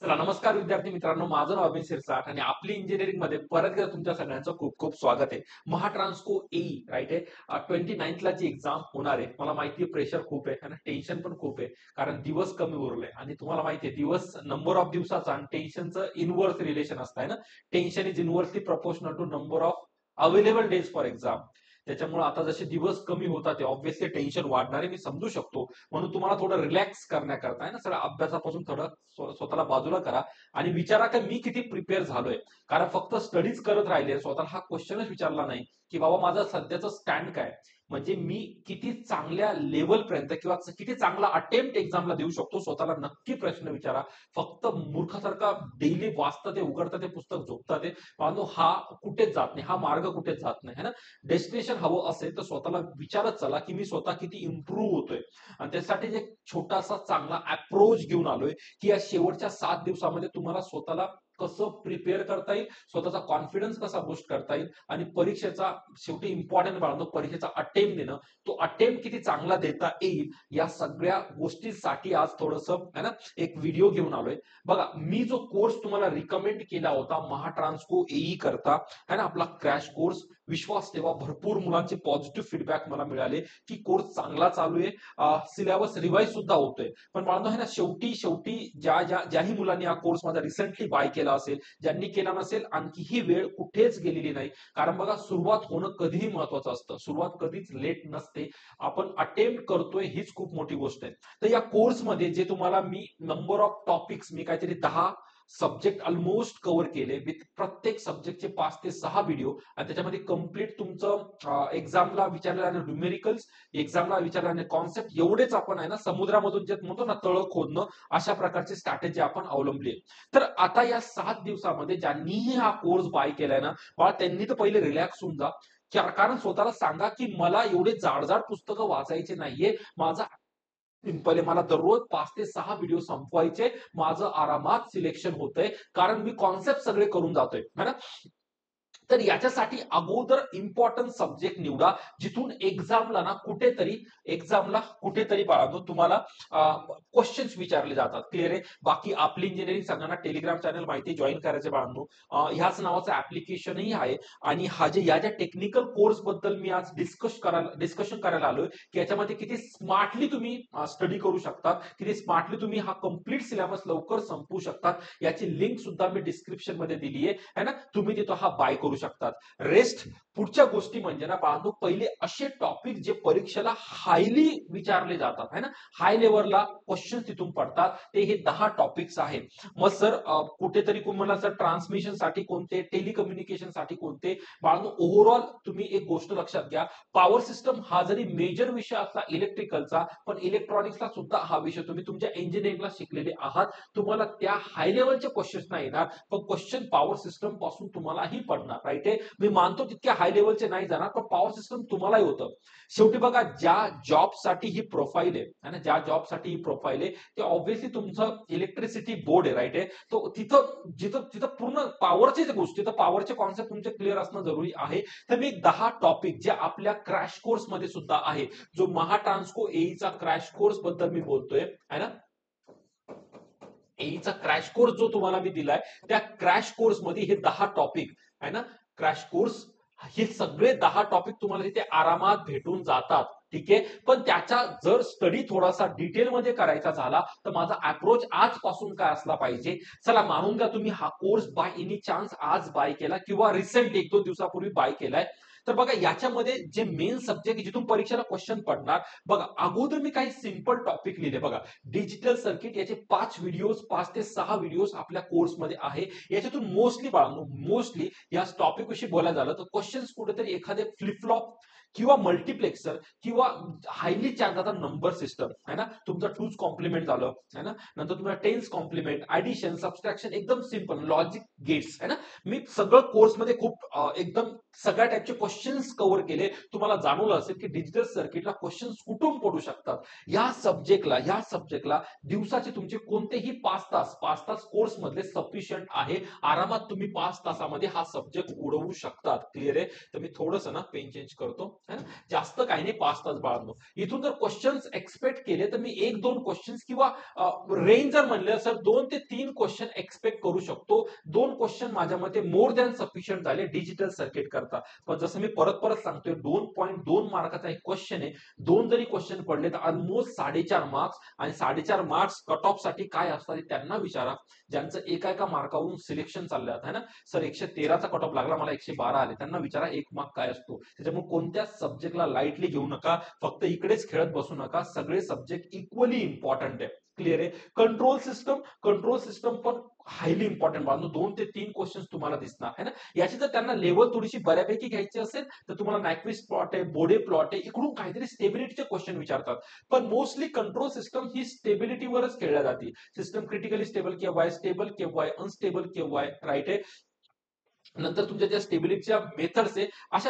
चला नमस्कार विद्यार्थी मित्रांनो, माझं नाव अभिन शिरसाट आणि आपली इंजिनिअरिंग मध्ये परत एकदा तुमच्या सगळ्यांचं खूप खूप स्वागत आहे. महाट्रान्सको एई राईट आहे. 29th ला जी एक्झाम होणार आहे, मला माहिती आहे प्रेशर खूप आहे आणि टेन्शन पण खूप आहे, कारण दिवस कमी उरले आणि तुम्हाला माहिती आहे दिवस नंबर ऑफ दिवसाचा आणि टेन्शनचं इनव्हर्स रिलेशन असतं आहे ना. Tension is inversely proportional to number of available days for exam. त्याच्यामुळे आता जसे दिवस कमी होतात ते ऑब्व्हियसली टेन्शन वाढणार आहे, मी समजू शकतो. म्हणून तुम्हाला थोडं रिलॅक्स करण्याकरता आहे ना, सगळ्या अभ्यासापासून थोडं स्वतःला बाजूला करा आणि विचारा की मी किती प्रिपेअर झालोय. कारण फक्त स्टडीज करत राहिले, स्वतःला हा क्वेश्चनच विचारला नाही की बाबा माझा सध्याचं स्टँड काय, म्हणजे मी किती चांगल्या लेवल पर्यंत किंवा किती चांगला अटेम्प्ट एक्झामला देऊ शकतो. स्वतःला नक्की प्रश्न विचारा. फक्त मूर्खासारखा डेली वाचतं ते उघडतं ते पुस्तक झोपतं ते मानो हा कुठेच जात नाही, हा मार्ग कुठेच जात नाही है ना. डेस्टिनेशन हवं असेल तर स्वतःला विचारत चला की मी स्वतः किती इम्प्रूव्ह होतोय. आणि त्यासाठी एक छोटासा चांगला अप्रोच घेऊन आलोय की या शेवटच्या 7 दिवसामध्ये तुम्हाला स्वतःला कसं प्रिपेअर करता येईल, स्वतःचा कॉन्फिडन्स कसा बूस्ट करता येईल आणि परीक्षेचा शेवटी इम्पॉर्टंट बाळगतो परीक्षेचा अटेम्प्ट देणं, तो अटेम्प्ट किती चांगला देता येईल या सगळ्या गोष्टींसाठी आज थोडंसं है ना एक व्हिडिओ घेऊन आलोय. बघा, मी जो कोर्स तुम्हाला रिकमेंड केला होता महाट्रान्सको एई करता है ना, आपला क्रॅश कोर्स, विश्वास ठेवा भरपूर मुलांचे पॉझिटिव्ह फीडबॅक मला मिळाले की कोर्स चांगला चालू आहे, सिलेबस रिवाइज सुद्धा होतोय. पण बाळांनो आहे ना, शेवटी शेवटी ज्याही मुलांनी हा कोर्स माझा रिसेंटली बाय केला असेल, ज्यांनी केला नसेल, आणखी ही वेळ कुठेच गेलेली नाही. कारण बघा, सुरुवात होणं कधीही महत्वाचं असतं, सुरुवात कधीच लेट नसते. आपण अटेम्प्ट करतोय हीच खूप मोठी गोष्ट आहे. तर या कोर्समध्ये जे तुम्हाला मी नंबर ऑफ टॉपिक्स, मी काहीतरी 10 सब्जेक्ट ऑलमोस्ट कव्हर केले विथ प्रत्येक सब्जेक्टचे 5 ते 6 व्हिडिओ आणि त्याच्यामध्ये कम्प्लीट तुमचं एक्झामला विचारलेल्या न्यूमेरिकल्स, एक्झामला विचारल्याने कॉन्सेप्ट एवढेच आपण आहे ना समुद्रामधून जे म्हणतो ना तळ खोदणं, अशा प्रकारची स्ट्रॅटेजी आपण अवलंबली आहे. तर आता या 7 दिवसामध्ये ज्यांनीही हा कोर्स बाय केलाय ना बाळा, त्यांनी तर पहिले रिलॅक्स होऊन जा. कारण स्वतःला सांगा की मला एवढे जाडजाड पुस्तकं वाचायचे नाहीये, माझा सिंपल आहे, मला दररोज 5 ते 6 व्हिडिओ संपवायचे, माझं आरामात सिलेक्शन होतंय कारण मी कॉन्सेप्ट सगळे करून जातोय है ना. तर याच्यासाठी अगोदर इम्पॉर्टंट सब्जेक्ट निवडा, जिथून एक्झामला कुठेतरी बाळगून तुम्हाला क्वेश्चन्स विचारले जातात. क्लिअर आहे. बाकी आपली इंजिनिअरिंग सगळ्यांना टेलिग्राम चॅनल माहिती, जॉईन करायचे बाळांनो. ह्याच नावाचं ऍप्लिकेशनही आहे. आणि या ज्या टेक्निकल कोर्स बद्दल मी आज डिस्कशन करायला आलोय की याच्यामध्ये किती स्मार्टली तुम्ही स्टडी करू शकता, किती स्मार्टली तुम्ही हा कम्प्लीट सिलेबस लवकर संपवू शकतात, याची लिंक सुद्धा मी डिस्क्रिप्शन मध्ये दिली आहे ना. तुम्ही तिथं हा बाय करू शकतात. रेस्ट पुढच्या गोष्टी म्हणजे ना बाळांनो, पहिले असे टॉपिक जे परीक्षेला हायली विचारले जातात है ना, हाय लेवलला क्वेश्चन तिथून पडतात, ते हे 10 टॉपिक्स आहेत. मग सर कुठेतरी तुम्हाला सर ट्रान्समिशन साठी कोणते, टेलिकम्युनिकेशन साठी कोणते, बाळांनो ओव्हरऑल तुम्ही एक गोष्ट लक्षात घ्या, पॉवर सिस्टम हा जरी मेजर विषय असला इलेक्ट्रिकलचा, पण इलेक्ट्रॉनिक्सला सुद्धा हा विषय तुम्ही तुमच्या इंजिनिअरिंगला शिकलेले आहात. तुम्हाला त्या हाय लेवलचे क्वेश्चन नाही येणार, पण क्वेश्चन पॉवर सिस्टम पासून तुम्हालाही पडणार. राईट आहे. मी मानतो तितक्या हाय लेवलचे नाही जाणार, पण पॉवर सिस्टम तुम्हालाही होतं. शेवटी बघा, ज्या जॉबसाठी ही प्रोफाईल आहे ना, ज्या जॉबसाठी ही प्रोफाईल आहे, ते ऑब्व्हियसली तुमचं इलेक्ट्रिसिटी बोर्ड आहे. राईट आहे. तो तिथं जिथं तिथं पूर्ण पॉवरचीच गोष्टी, तर पॉवरचे कॉन्सेप्ट तुमचे क्लिअर असणं जरुरी आहे. तर मी 10 टॉपिक जे आपल्या क्रॅश कोर्स मध्ये सुद्धा आहे, जो महाट्रान्सको एईचा क्रॅश कोर्स बद्दल मी बोलतोय है ना, एईचा क्रॅश कोर्स जो तुम्हाला मी दिलाय, त्या क्रॅश कोर्स मध्ये हे 10 टॉपिक आहे ना, क्रॅश कोर्स, हे सगळे 10 टॉपिक तुम्हाला तिथे आरामात भेटून जातात. ठीक आहे. पण त्याचा जर स्टडी थोडासा डिटेलमध्ये करायचा झाला तर माझा अप्रोच आजपासून काय असला पाहिजे. चला मानून घ्या तुम्ही हा कोर्स बाय एनी चान्स आज बाय केला किंवा रिसेंट 1-2 दिवसापूर्वी बाय केलाय, तर बघा याच्यामध्ये जे मेन सब्जेक्ट जिथून परीक्षेला क्वेश्चन पडणार, बघा अगोदर मी काही सिंपल टॉपिक लिहिले. बघा, डिजिटल सर्किट, याचे 5 ते 6 व्हिडिओज आपल्या कोर्समध्ये आहे. याच्यातून मोस्टली या टॉपिक विषयी बोलायला झालं तर क्वेश्चन्स कुठेतरी एखादे फ्लिपफ्लॉप किंवा मल्टिप्लेक्सर किंवा हायली चार्ज आता नंबर सिस्टम है ना, तुमचं टूज कॉम्प्लिमेंट झालं है ना, नंतर तुम्हाला टेन्स कॉम्प्लिमेंट, ऍडिशन, सबस्ट्रॅक्शन, एकदम सिंपल लॉजिक गेट्स है ना. मी सगळं कोर्समध्ये खूप एकदम सगळ्या टाईपचे क्वेश्चन्स कव्हर केले. तुम्हाला जाणवलं असेल की डिजिटल सर्किटला क्वेश्चन्स कुठून पडू शकतात. या सब्जेक्टला दिवसाचे तुमचे कोणतेही 5 तास कोर्स मधले सफिशियंट आहे. आरामात तुम्ही 5 तासामध्ये हा सब्जेक्ट उडवू शकतात. क्लिअर आहे? तर मी थोडंसं ना पेन चेंज करतो. है ना? जास्त काही नाही, 5 तास बाळगलो. इथून जर क्वेश्चन्स एक्सपेक्ट केले तर मी 1-2 क्वेश्चन्स किंवा रेंज जर म्हणलं तर 2 ते 3 क्वेश्चन एक्सपेक्ट करू शकतो. 2 क्वेश्चन माझ्या मते मोर दॅन सफिशियंट झाले डिजिटल सर्किट करता. पण जसं मी परत परत सांगतोय, 2.2 मार्काचा एक क्वेश्चन आहे. 2 जरी क्वेश्चन पडले तर ऑलमोस्ट 4.5 मार्क्स, आणि 4.5 मार्क्स कट ऑफ साठी काय असतात त्यांना विचारा, ज्यांचं एका एका मार्कावरून सिलेक्शन चाललं आहे ना. सर 113चा कट ऑफ लागला, मला 112 आले. त्यांना विचारा 1 मार्क काय असतो. त्याच्यामुळे कोणत्याच सब्जेक्टला लाईटली घेऊ नका. फक्त इकडेच खेळत बसू नका. सगळे सब्जेक्ट इक्वली इम्पॉर्टंट आहे. क्लिअर आहे? कंट्रोल सिस्टम पण हायली इम्पॉर्टंट बांधून 2 ते 3 क्वेश्चन्स तुम्हाला दिसणार आहे ना. याची जर त्यांना लेवल थोडीशी बऱ्यापैकी घ्यायची असेल तर तुम्हाला नायक्विस्ट प्लॉट आहे, बोडे प्लॉट आहे, इकडून काहीतरी स्टेबिलिटीचे क्वेश्चन विचारतात. पण मोस्टली कंट्रोल सिस्टम ही स्टेबिलिटीवरच खेळल्या जाते. सिस्टम क्रिटिकली स्टेबल केव्हा आहे, स्टेबल केव्हा आहे, अनस्टेबल केव्हा आहे, राईट आहे. नंतर तुमच्या ज्या स्टेबिलिटीच्या मेथड्स आहे अशा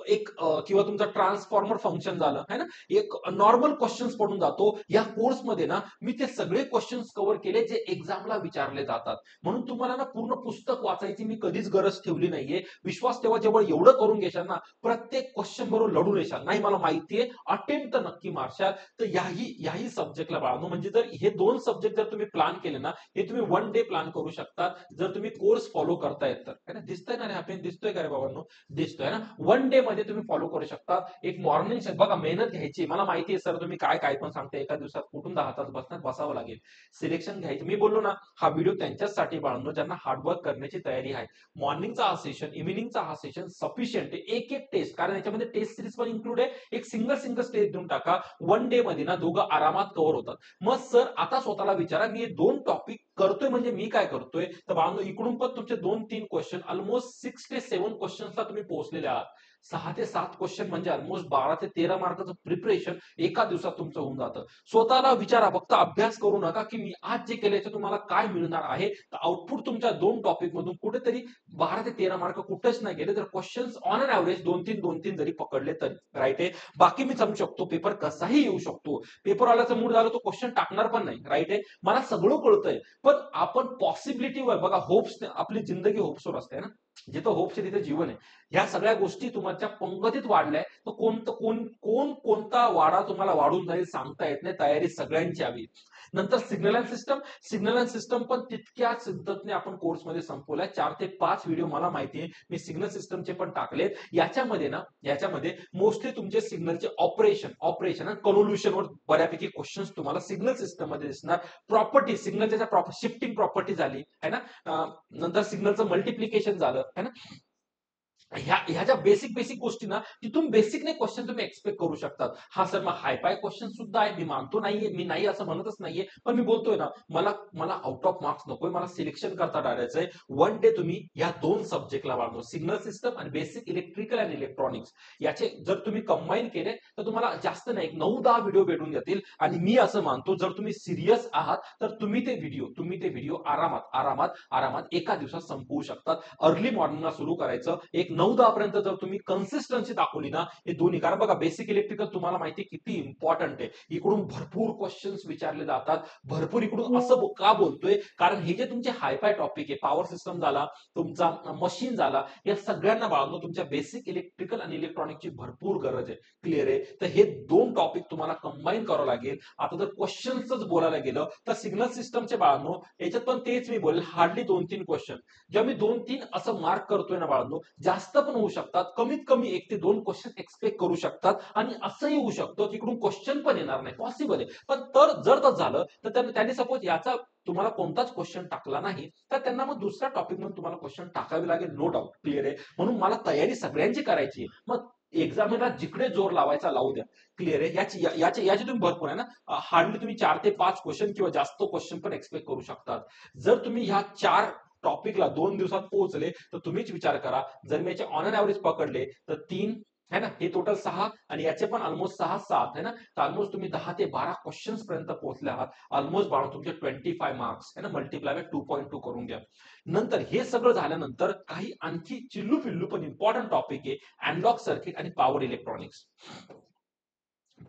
एक किंवा तुमचा ट्रान्सफॉर्मर फंक्शन झालं है ना, एक नॉर्मल क्वेश्चन्स पडून जातो. या कोर्समध्ये ना मी ते सगळे क्वेश्चन्स कव्हर केले जे एक्झामला विचारले जातात. म्हणून तुम्हाला ना पूर्ण पुस्तक वाचायची मी कधीच गरज ठेवली नाहीये. विश्वास तेव्हा जेव्हा एवढं करून घेशाल ना, प्रत्येक क्वेश्चन बरोबर लढून येशाल. नाही मला माहितीये, अटेम्प्ट तर नक्की मारशाल. तर याही सब्जेक्टला बाळगणं, म्हणजे जर हे 2 सब्जेक्ट जर तुम्ही प्लॅन केले ना, हे तुम्ही 1 डे प्लॅन करू शकता जर तुम्ही कोर्स फॉलो करतायत तर, है ना. दिसतंय ना रे हा पेन, दिसतोय का रे बाबांनो? दिसतोय ना. 1 डे मध्ये तुम्ही फॉलो करू शकता. एक मॉर्निंग बघा, मेहनत घ्यायची. मला माहिती आहे सर तुम्ही काय पण सांगताय, एका दिवसात कुठून 10 तास बसणार, बसावं लागेल. सिलेक्शन घ्यायचं. मी बोललो ना, हा व्हिडिओ त्यांच्यासाठी बाळगणं ज्यांना हार्डवर्क करण्याची तयारी आहे. मॉर्निंगचा हा सेशन, इव्हिनिंगचा हा सेशन सफिशियंट आहे. एक एक टेस्ट, कारण याच्यामध्ये टेस्ट सिरीज पण इन्क्लूड आहे. एक सिंगल टेस्ट देऊन टाका. 1 डे मध्ये ना दोघं आरामात कव्हर होतात. मग सर आता स्वतःला विचारा, मी हे 2 टॉपिक करतोय म्हणजे मी काय करतोय. तर बाळांनो, इकडून पण तुमचे 2-3 क्वेश्चन, ऑलमोस्ट 6 ते 7 क्वेश्चन्सला तुम्ही पोहोचलेले आहात. 6 ते 7 क्वेश्चन म्हणजे ऑलमोस्ट 12 ते 13 मार्काचं प्रिपरेशन एका दिवसात तुमचं होऊन जातं. स्वतःला विचारा, फक्त अभ्यास करू नका की मी आज जे केलं याचं तुम्हाला काय मिळणार आहे. तर आउटपुट तुमच्या 2 टॉपिक मधून कुठेतरी 12 ते 13 मार्क कुठेच नाही गेले तर क्वेश्चन्स ऑन अन ऍव्हरेज 2-3 जरी पकडले तरी, राईट आहे. बाकी मी समजू शकतो पेपर कसाही येऊ शकतो. पेपर आल्याचा मूड झाला तो क्वेश्चन टाकणार पण नाही, राईट आहे. मला सगळं कळतंय. पण आपण पॉसिबिलिटीवर बघा, होप्स, आपली जिंदगी होप्सवर असते ना. जिथं होप्स आहे तिथे जीवन आहे. ह्या सगळ्या गोष्टी तुमच्या पंगतीत वाढल्या. तर कोणता वाडा तुम्हाला वाढून जाईल सांगता येत नाही. तयारी सगळ्यांची हवी. नंतर सिग्नल अँड सिस्टम पण तितक्याच सिद्धतेने आपण कोर्समध्ये संपवलाय. 4 ते 5 व्हिडिओ मला माहिती आहे, मी सिग्नल सिस्टमचे पण टाकलेत. याच्यामध्ये मोस्टली तुमचे सिग्नलचे ऑपरेशन आणि कन्व्होल्युशनवर बऱ्यापैकी क्वेश्चन्स तुम्हाला सिग्नल सिस्टम मध्ये दिसणार. प्रॉपर्टी, सिग्नलच्या शिफ्टिंग प्रॉपर्टी झाली है ना. नंतर सिग्नलचं मल्टिप्लिकेशन झालं है ना. ह्या ज्या बेसिक गोष्टी ना, तिथून बेसिकने क्वेश्चन तुम्ही एक्सपेक्ट करू शकतात. हा सर मग हायफाय क्वेश्चन सुद्धा आहे, मी मानतो नाहीये, मी नाही असं म्हणतच नाहीये. पण मी बोलतोय ना, मला आउट ऑफ मार्क्स नकोय, मला सिलेक्शन करता टाळायचंय. 1 डे तुम्ही या 2 सब्जेक्टला वाढवा, सिग्नल सिस्टम आणि बेसिक इलेक्ट्रिकल अँड इलेक्ट्रॉनिक्स. याचे जर तुम्ही कंबाईन केले तर तुम्हाला जास्त नाही, 9-10 व्हिडिओ भेटून जातील. आणि मी असं मानतो, जर तुम्ही सिरियस आहात तर तुम्ही ते व्हिडिओ आरामात एका दिवसात संपवू शकतात. अर्ली मॉर्निंगला सुरू करायचं. एक 9-10 पर्यंत जर तुम्ही कन्सिस्टन्सी दाखवली ना, हे दोन्ही, कारण बघा बेसिक इलेक्ट्रिकल तुम्हाला माहिती आहे किती इम्पॉर्टंट आहे. इकडून भरपूर क्वेश्चन्स विचारले जातात. भरपूर इकडून असं का बोलतोय, कारण हे जे तुमचे हायफाय टॉपिक आहे, पॉवर सिस्टम झाला, तुमचा मशीन झाला, या सगळ्यांना बाळगणं तुमच्या बेसिक इलेक्ट्रिकल आणि इलेक्ट्रॉनिकची भरपूर गरज आहे. क्लिअर आहे? तर हे 2 टॉपिक तुम्हाला कंबाईन करावं लागेल. आता जर क्वेश्चन्सच बोलायला गेलं तर सिग्नल सिस्टमचे बाळगणं याच्यात पण तेच मी बोलेल, हार्डली 2-3 क्वेश्चन. जेव्हा मी 2-3 असं मार्क करतोय ना बाळगणं, जास्त पण होऊ शकतात. कमीत कमी 1 ते 2 क्वेश्चन एक्सपेक्ट करू शकतात. आणि असंही होऊ शकतं की इकडून क्वेश्चन पण येणार नाही, पॉसिबल आहे. पण जर तसं झालं तर त्यांनी सपोज याचा तुम्हाला कोणताच क्वेश्चन टाकला नाही तर त्यांना मग दुसऱ्या टॉपिक म्हणून तुम्हाला क्वेश्चन टाकावे लागेल, नो डाऊट. क्लिअर आहे? म्हणून मला तयारी सगळ्यांची करायची आहे. मग एक्झामिनरला जिकडे जोर लावायचा लावू द्या. क्लिअर आहे? याची तुम्ही भरपूर आहे ना, हार्डली तुम्ही 4 ते 5 क्वेश्चन किंवा जास्त क्वेश्चन पण एक्सपेक्ट करू शकतात. जर तुम्ही ह्या 4 टॉपिकला 2 दिवसात पोहोचले तर तुम्हीच विचार करा, जर मी याचे ऑन अन ऍव्हरेज पकडले तर 3 है ना, हे टोटल 6 आणि याचे पण ऑलमोस्ट 6-7 है ना, तर ऑलमोस्ट तुम्ही 10 ते 12 क्वेश्चन्स पर्यंत पोहोचले आहात. ऑलमोस्ट बाळा तुमचे 25 मार्क्स है ना, मल्टिप्लाय बाय 2.2 करून घ्या. नंतर हे सगळं झाल्यानंतर काही आणखी चिल्लू पिल्लू पण इम्पॉर्टंट टॉपिक आहे, अॅनालॉग सर्किट आणि पॉवर इलेक्ट्रॉनिक्स.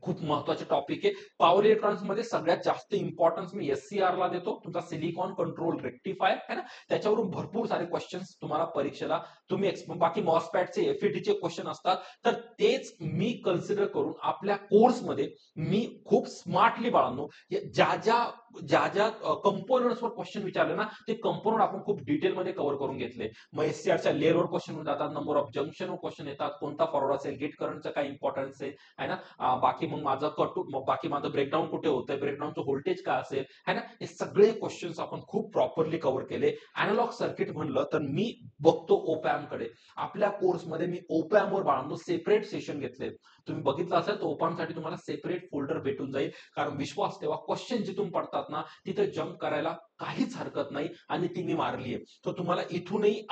खूप महत्वाचे टॉपिक आहे. पॉवर इलेक्ट्रॉनिक्स मध्ये सगळ्यात जास्त इम्पॉर्टन्स मी एससीआर ला देतो, तुमचा सिलिकॉन कंट्रोल रेक्टिफायर है ना, त्याच्यावरून भरपूर सारे क्वेश्चन्स तुम्हाला परीक्षेला तुम्ही बाकी मॉसपॅटचे एफईटीचे क्वेश्चन असतात, तर तेच मी कन्सिडर करून आपल्या कोर्समध्ये मी खूप स्मार्टली बाळांनो ज्या ज्या ज्या ज्या कंपोनंट्सवर क्वेश्चन विचारले ना, ते कंपोनंट आपण खूप डिटेलमध्ये कव्हर करून घेतले. मग एससीआरच्या लेअरवर क्वेश्चन जातात, नंबर ऑफ जंक्शनवर क्वेश्चन येतात, कोणता फॉरवर्ड असेल, गेट करंटचं काय इम्पॉर्टन्स आहे है ना, बाकी मग माझं बाकी माझं ब्रेकडाऊन कुठे होतंय, ब्रेकडाऊनचं व्होल्टेज काय असेल है ना, हे सगळे क्वेश्चन्स आपण खूप प्रॉपरली कव्हर केले. अॅनालॉग सर्किट म्हणलं तर मी बघतो ओपॅम कडे. आपल्या कोर्समध्ये मी ओपॅम वर बाळांनो सेपरेट सेशन घेतले. तुम्ही बघितलं असेल तर ओपॅम साठी तुम्हाला सेपरेट फोल्डर भेटून जाईल, कारण विश्वास ठेवा क्वेश्चन जिथून पडतात ना तिथे जम्प करायला काहीच हरकत नाही आणि ती मी मारली आहे. तर तुम्हाला इथूनही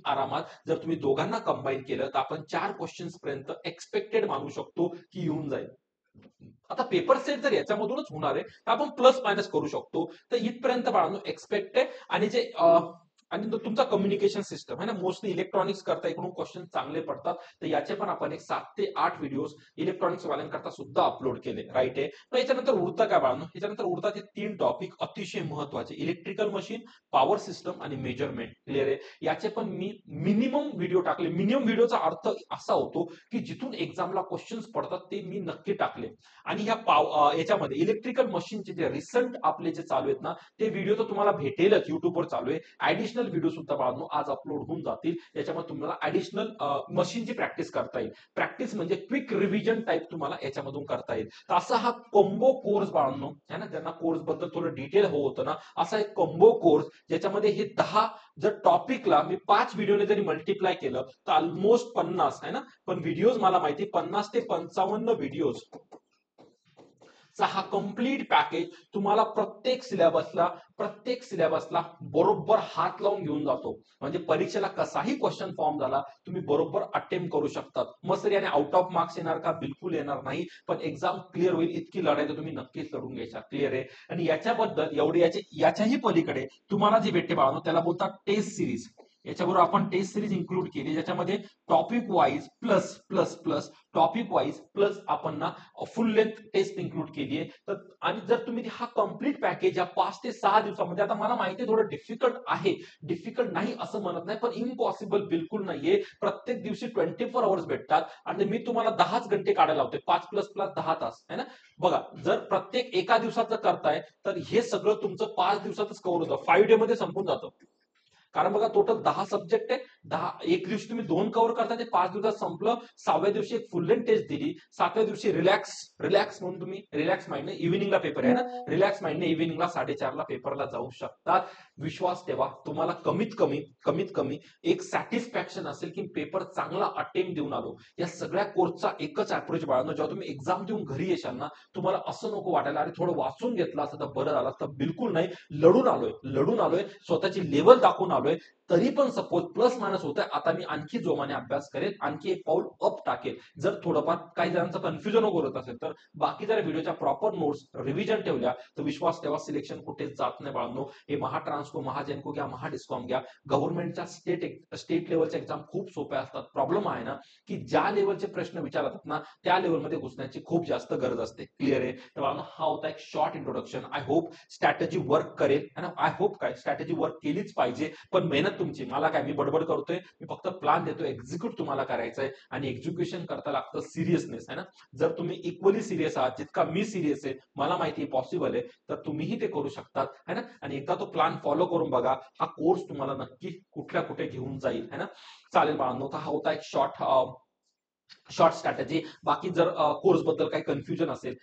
आरामात जर तुम्ही दोघांना कंबाईन केलं तर आपण 4 क्वेश्चन्स पर्यंत एक्सपेक्टेड मानू शकतो की येऊन जाईल. आता पेपर सेट जर याच्यामधूनच होणार आहे तर आपण प्लस मायनस करू शकतो. तर इथपर्यंत बाळांनो एक्सपेक्ट आहे. आणि जे आणि तुमचा कम्युनिकेशन सिस्टम है ना, मोस्टली इलेक्ट्रॉनिक्स करता इकडून क्वेश्चन चांगले पडतात, तर याचे पण आपण एक 7 ते 8 व्हिडिओज इलेक्ट्रॉनिक्स वाल्यांकरता सुद्धा अपलोड केले. राईट आहे. तर याच्यानंतर उरतं काय बाळांनो, याच्यानंतर उरतात हे 3 टॉपिक अतिशय महत्वाचे, इलेक्ट्रिकल मशीन, पॉवर सिस्टम आणि मेजरमेंट. क्लिअर आहे. याचे पण मी मिनिमम व्हिडिओ टाकले. मिनिमम व्हिडिओचा अर्थ असा होतो की जिथून एक्झामला क्वेश्चन्स पडतात ते मी नक्की टाकले. आणि ह्या याच्यामध्ये इलेक्ट्रिकल मशीनचे जे रिसंट आपले जे चालू आहेत ना, ते व्हिडिओ तर तुम्हाला भेटेलच, युट्यूबवर चालू आहे. ऍडिशनल व्हिडिओ सुद्धा बाळांनो आज अपलोड होऊन जातील, त्याच्यामध्ये तुम्हाला ऍडिशनल मशीनची प्रॅक्टिस करता येईल. प्रॅक्टिस म्हणजे क्विक रिव्हिजन टाइप तुम्हाला याच्यामधून करता येईल. तर असा हा कॉम्बो कोर्स बाळांनो है ना, ज्यांना कोर्स बद्दल थोडं डिटेल होतं ना, असा एक कॉम्बो कोर्स ज्याच्यामध्ये हे 10 जर टॉपिकला मी 5 व्हिडिओने जरी मल्टिप्लाय केलं तर ऑलमोस्ट 50 है ना, पण व्हिडिओज मला माहिती 50 ते 55 व्हिडिओज चा हा कंप्लीट पॅकेज तुम्हाला प्रत्येक सिलेबसला बरोबर हात लावून घेऊन जातो. म्हणजे परीक्षेला कसाही क्वेश्चन फॉर्म झाला तुम्ही बरोबर अटेम्प्ट करू शकतात. मग सर याने आउट ऑफ मार्क्स येणार का? बिलकुल येणार नाही, पण एक्झाम क्लिअर होईल इतकी लढाई तर तुम्ही नक्कीच लढून घ्यायचा. क्लिअर आहे. आणि याच्याबद्दल याच्याही पलीकडे तुम्हाला जे भेटते बाळांनो त्याला बोलतात टेस्ट सिरीज. याच्याबरोबर आपण टेस्ट सिरीज इन्क्लूड केली, ज्याच्यामध्ये topic wise plus plus plus topic wise plus आपण ना फुल लेंथ टेस्ट इन्क्लूड केली आहे. तर आणि जर तुम्ही हा कंप्लीट पॅकेज या 5 ते 6 दिवसामध्ये, आता मला माहिती आहे थोडं डिफिकल्ट आहे, डिफिकल्ट नाही असं म्हणत नाही, पण इम्पॉसिबल बिलकुल नाहीये. प्रत्येक दिवशी 24 आवर्स भेटतात आणि मी तुम्हाला 10 घंटे काढायला लावते, 5 प्लस प्लस 10 तास है ना. बघा, जर प्रत्येक एका दिवसाचं करताय तर हे सगळं तुमचं 5 दिवसातच कव्हर होतं, 5 डे मध्ये संपून जातं. कारण बघा टोटल 10 सब्जेक्ट आहे, 10 एक दिवशी तुम्ही 2 कव्हर करता, ते 5 दिवसात संपलं. 6व्या दिवशी एक फुल लेंथ टेस्ट दिली, 7व्या दिवशी रिलॅक्स म्हणून तुम्ही रिलॅक्स माइंडने इव्हिनिंगला पेपर आहे ना, रिलॅक्स माइंडने इव्हिनिंगला 4:30 ला पेपरला जाऊ शकतात. विश्वास ठेवा, तुम्हाला कमीत कमी एक सॅटिस्फॅक्शन असेल की पेपर चांगला अटेम्प्ट देऊन आलो. या सगळ्या कोर्सचा एकच अप्रोच बाळगणं, जेव्हा तुम्ही एक्झाम देऊन घरी येशाल ना, तुम्हाला असं नको वाटायला अरे थोडं वाचून घेतलं असतं तर बरं झालं असतं. बिलकुल नाही, लढून आलोय, स्वतःची लेवल दाखवून आलोय. तरी पण सपोज प्लस मायनस होत आहे, आता मी आणखी जोमाने अभ्यास करेल, आणखी एक पाऊल अप टाकेल. जर थोडंफार काही जणांचं कन्फ्युजन होत असेल तर बाकी जर व्हिडिओच्या प्रॉपर नोट्स रिव्हिजन ठेवल्या तर विश्वास ठेवा सिलेक्शन कुठेच जात नाही बाळांनो. हे महाट्रान्सको, महाजेनको घ्या, महाडिस्कॉम घ्या, गव्हर्नमेंटच्या स्टेट लेवलच्या एक्झाम खूप सोप्या असतात. प्रॉब्लेम आहे ना की ज्या लेवलचे प्रश्न विचारतात ना त्या लेवलमध्ये घुसण्याची खूप जास्त गरज असते. क्लिअर आहे. तर बाळांनो हा होता एक short introduction. I hope strategy work करेल आणि आय होप काय स्ट्रॅटेजी वर्क केलीच पाहिजे, पण मेहनत तुमची. मला काय, मी बडबड करतोय, मी फक्त प्लॅन देतोय, एक्झिक्यूट तुम्हाला करायचं आहे आणि एक्झिक्युशन करता लागतं सिरियसनेस है ना. जर तुम्ही इक्वली सिरियस आहात जितका मी सिरियस आहे, मला माहिती आहे पॉसिबल आहे, तर तुम्हीही ते करू शकतात है ना. आणि एकदा तो प्लॅन फॉलो करून बघा, हा कोर्स तुम्हाला नक्की कुठे घेऊन जाईल है ना. चालेल बाळांनो, हा होता एक शॉर्ट स्ट्रॅटेजी. बाकी जर कोर्स बद्दल काही कन्फ्युजन असेल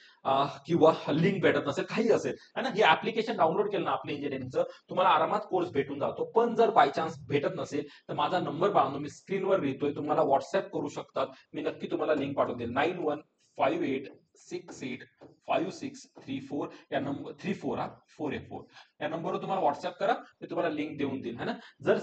किंवा लिंक भेटत नसेल, काही असेल है ना, हे ऍप्लिकेशन डाउनलोड केलं ना आपल्या इंजिनिअरिंगचं, तुम्हाला आरामात कोर्स भेटून जातो. पण जर बाय चान्स भेटत नसेल तर माझा नंबर बाळांनो मी स्क्रीनवर लिहितोय, तुम्हाला व्हॉट्सअप करू शकतात. मी नक्की तुम्हाला लिंक पाठवून देईल. 9158 685634 या नंबर 34 हा 4A4 या नंबरवर तुम्हाला व्हॉट्सअप करा, ते तुम्हाला लिंक देऊन देईल है ना. जर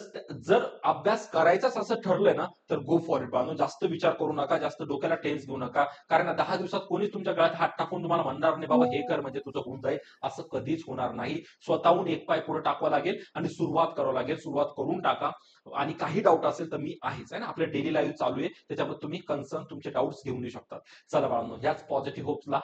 जर अभ्यास करायचाच असं ठरलंय ना, तर गो फॉर इट बानो. जास्त विचार करू नका, जास्त डोक्याला टेन्स घेऊ नका, कारण 10 दिवसात कोणीच तुमच्या गळ्यात हात टाकून तुम्हाला म्हणणार नाही बाबा हे कर म्हणजे तुझं होऊन जाईल. असं कधीच होणार नाही. स्वतःहून एक पाय पुढे टाकावा लागेल आणि सुरुवात करावं लागेल. सुरुवात करून टाका. आणि काही डाऊट असेल तर मी आहेच आहे ना, आपल्या डेली लाईव्ह चालू आहे, त्याच्यामध्ये तुम्ही कन्सर्न तुमचे डाऊट्स घेऊन येऊ शकतात. चला बाळांनो, ह्याच पॉझिटिव्ह होप्सला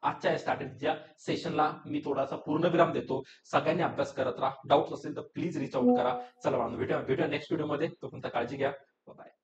आजच्या या स्ट्रॅटेजीच्या सेशनला मी थोडासा पूर्णविराम देतो. सगळ्यांनी अभ्यास करत राहा. डाऊट्स असेल तर प्लीज रीच आउट करा. चला बाळांनो, भेटूया नेक्स्ट व्हिडिओमध्ये. तोपर्यंत काळजी घ्या. बाय.